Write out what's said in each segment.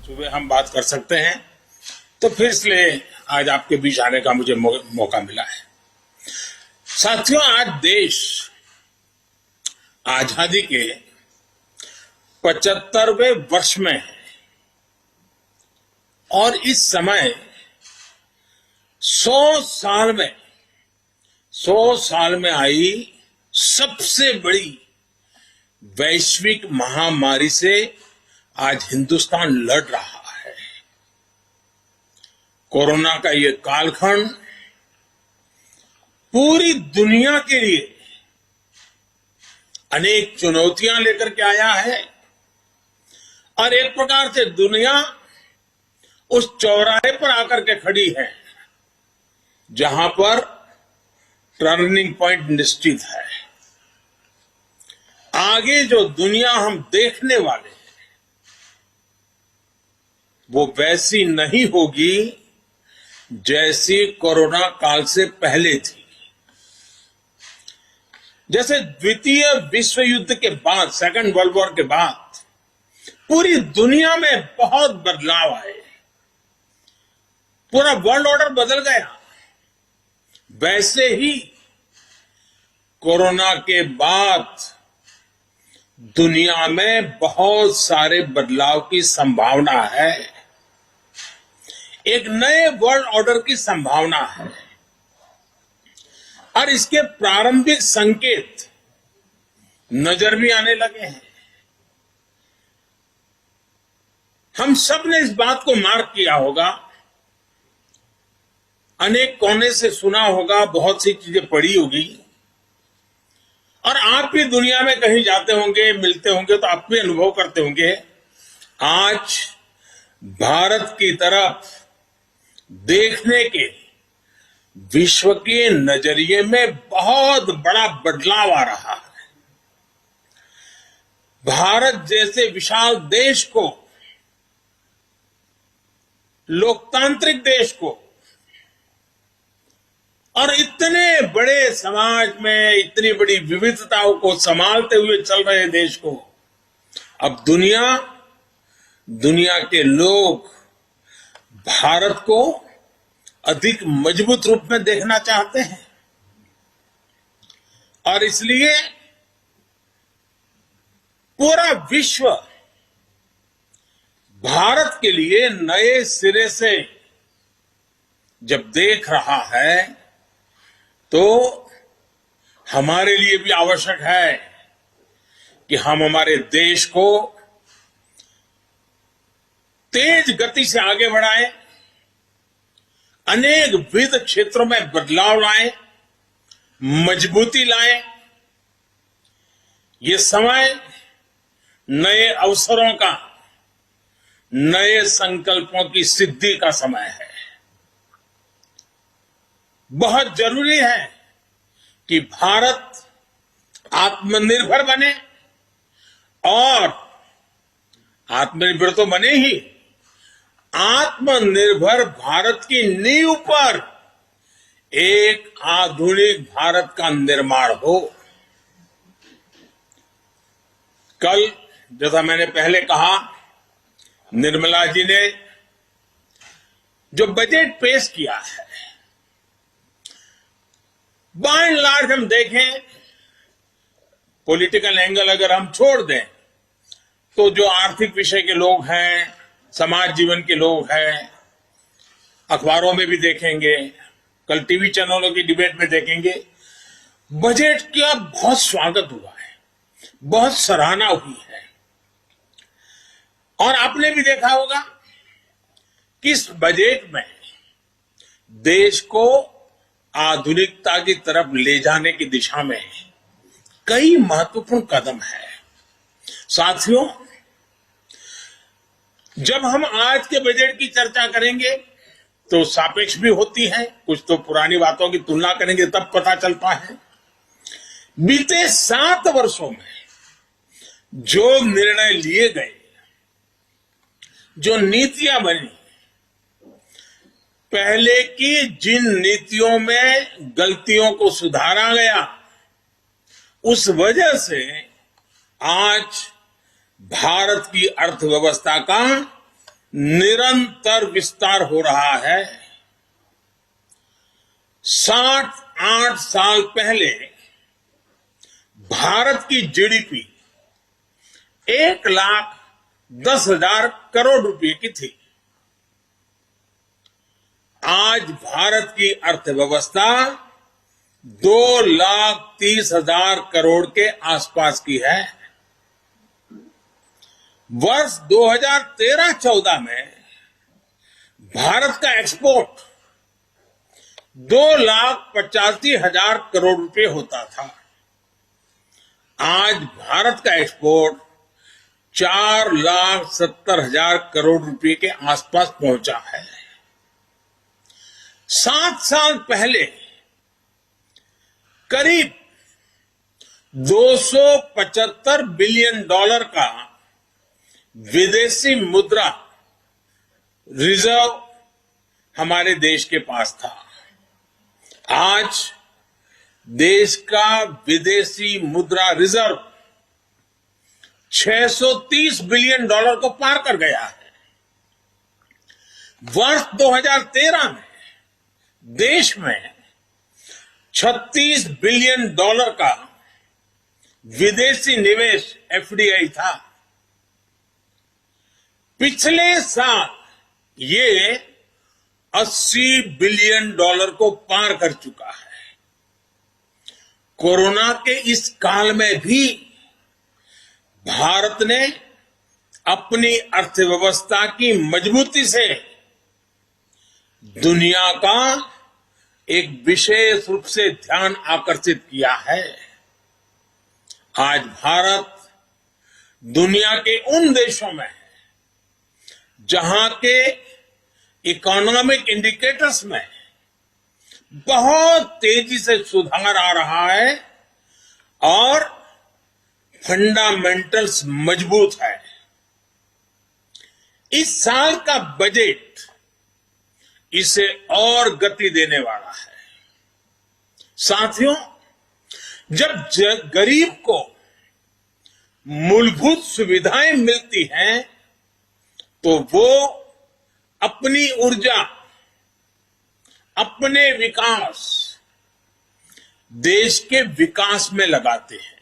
सुबह हम बात कर सकते हैं, तो फिर इसलिए आज आपके बीच आने का मुझे मौका मिला है। साथियों, आज देश आजादी के 75वें वर्ष में है और इस समय 100 साल में आई सबसे बड़ी वैश्विक महामारी से आज हिंदुस्तान लड़ रहा है। कोरोना का ये कालखंड पूरी दुनिया के लिए अनेक चुनौतियां लेकर के आया है और एक प्रकार से दुनिया उस चौराहे पर आकर के खड़ी है जहां पर टर्निंग पॉइंट निश्चित है। आगे जो दुनिया हम देखने वाले हैं वो वैसी नहीं होगी जैसी कोरोना काल से पहले थी। जैसे द्वितीय विश्व युद्ध के बाद, सेकंड वर्ल्ड वॉर के बाद पूरी दुनिया में बहुत बदलाव आए, पूरा वर्ल्ड ऑर्डर बदल गया, वैसे ही कोरोना के बाद दुनिया में बहुत सारे बदलाव की संभावना है। एक नए वर्ल्ड ऑर्डर की संभावना है और इसके प्रारंभिक संकेत नजर भी आने लगे हैं। हम सब ने इस बात को मार्क किया होगा, अनेक कोने से सुना होगा, बहुत सी चीजें पढ़ी होगी और आप भी दुनिया में कहीं जाते होंगे, मिलते होंगे तो आप भी अनुभव करते होंगे। आज भारत की तरफ देखने के विश्व के नजरिए में बहुत बड़ा बदलाव आ रहा है। भारत जैसे विशाल देश को, लोकतांत्रिक देश को और इतने बड़े समाज में इतनी बड़ी विविधताओं को संभालते हुए चल रहे देश को अब दुनिया के लोग भारत को अधिक मजबूत रूप में देखना चाहते हैं और इसलिए पूरा विश्व भारत के लिए नए सिरे से जब देख रहा है तो हमारे लिए भी आवश्यक है कि हम हमारे देश को तेज गति से आगे बढ़ाएं, अनेक विविध क्षेत्रों में बदलाव लाएं, मजबूती लाएं। ये समय नए अवसरों का, नए संकल्पों की सिद्धि का समय है। बहुत जरूरी है कि भारत आत्मनिर्भर बने और आत्मनिर्भर तो बने ही, आत्मनिर्भर भारत की नींव पर एक आधुनिक भारत का निर्माण हो। कल जैसा मैंने पहले कहा, निर्मला जी ने जो बजट पेश किया है, बाय एंड लार्ज हम देखें, पॉलिटिकल एंगल अगर हम छोड़ दें तो जो आर्थिक विषय के लोग हैं, समाज जीवन के लोग हैं, अखबारों में भी देखेंगे, कल टीवी चैनलों की डिबेट में देखेंगे, बजट का बहुत स्वागत हुआ है, बहुत सराहना हुई है। और आपने भी देखा होगा कि इस बजट में देश को आधुनिकता की तरफ ले जाने की दिशा में कई महत्वपूर्ण कदम है। साथियों, जब हम आज के बजट की चर्चा करेंगे तो सापेक्ष भी होती है, कुछ तो पुरानी बातों की तुलना करेंगे तब पता चलता है। बीते 7 वर्षों में जो निर्णय लिए गए, जो नीतियां बनी, पहले की जिन नीतियों में गलतियों को सुधारा गया, उस वजह से आज भारत की अर्थव्यवस्था का निरंतर विस्तार हो रहा है। 68 साल पहले भारत की जीडीपी 1,10,000 करोड़ रुपए की थी। आज भारत की अर्थव्यवस्था 2,30,000 करोड़ के आसपास की है। वर्ष 2013-14 में भारत का एक्सपोर्ट 2,85,000 करोड़ रुपए होता था। आज भारत का एक्सपोर्ट 4,70,000 करोड़ रुपए के आसपास पहुंचा है। 7 साल पहले करीब $275 बिलियन का विदेशी मुद्रा रिजर्व हमारे देश के पास था। आज देश का विदेशी मुद्रा रिजर्व $630 बिलियन को पार कर गया है। वर्ष 2013 में देश में $36 बिलियन का विदेशी निवेश एफडीआई था। पिछले साल ये $80 बिलियन को पार कर चुका है। कोरोना के इस काल में भी भारत ने अपनी अर्थव्यवस्था की मजबूती से दुनिया का एक विशेष रूप से ध्यान आकर्षित किया है। आज भारत दुनिया के उन देशों में है जहां के इकोनॉमिक इंडिकेटर्स में बहुत तेजी से सुधार आ रहा है और फंडामेंटल्स मजबूत है। इस साल का बजट इसे और गति देने वाला है। साथियों, जब गरीब को मूलभूत सुविधाएं मिलती हैं तो वो अपनी ऊर्जा, अपने विकास, देश के विकास में लगाते हैं।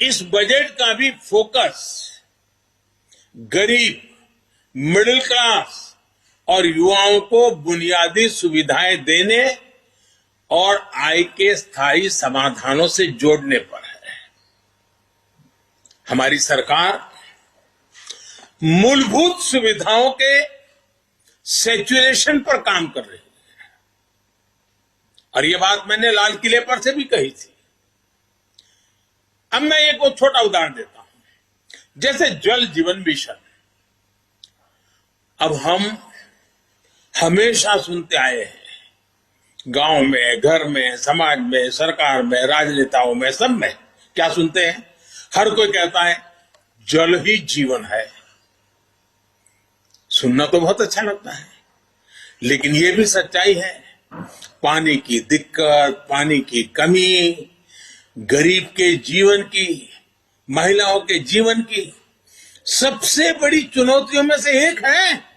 इस बजट का भी फोकस गरीब, मिडिल क्लास और युवाओं को बुनियादी सुविधाएं देने और आय के स्थायी समाधानों से जोड़ने पर है। हमारी सरकार मूलभूत सुविधाओं के सैचुरेशन पर काम कर रही है और ये बात मैंने लाल किले पर से भी कही थी। अब मैं एक और छोटा उदाहरण देता हूं, जैसे जल जीवन मिशन। अब हम हमेशा सुनते आए हैं, गांव में, घर में, समाज में, सरकार में, राजनेताओं में, सब में क्या सुनते हैं? हर कोई कहता है जल ही जीवन है। सुनना तो बहुत अच्छा लगता है, लेकिन यह भी सच्चाई है, पानी की दिक्कत, पानी की कमी, गरीब के जीवन की, महिलाओं के जीवन की सबसे बड़ी चुनौतियों में से एक है।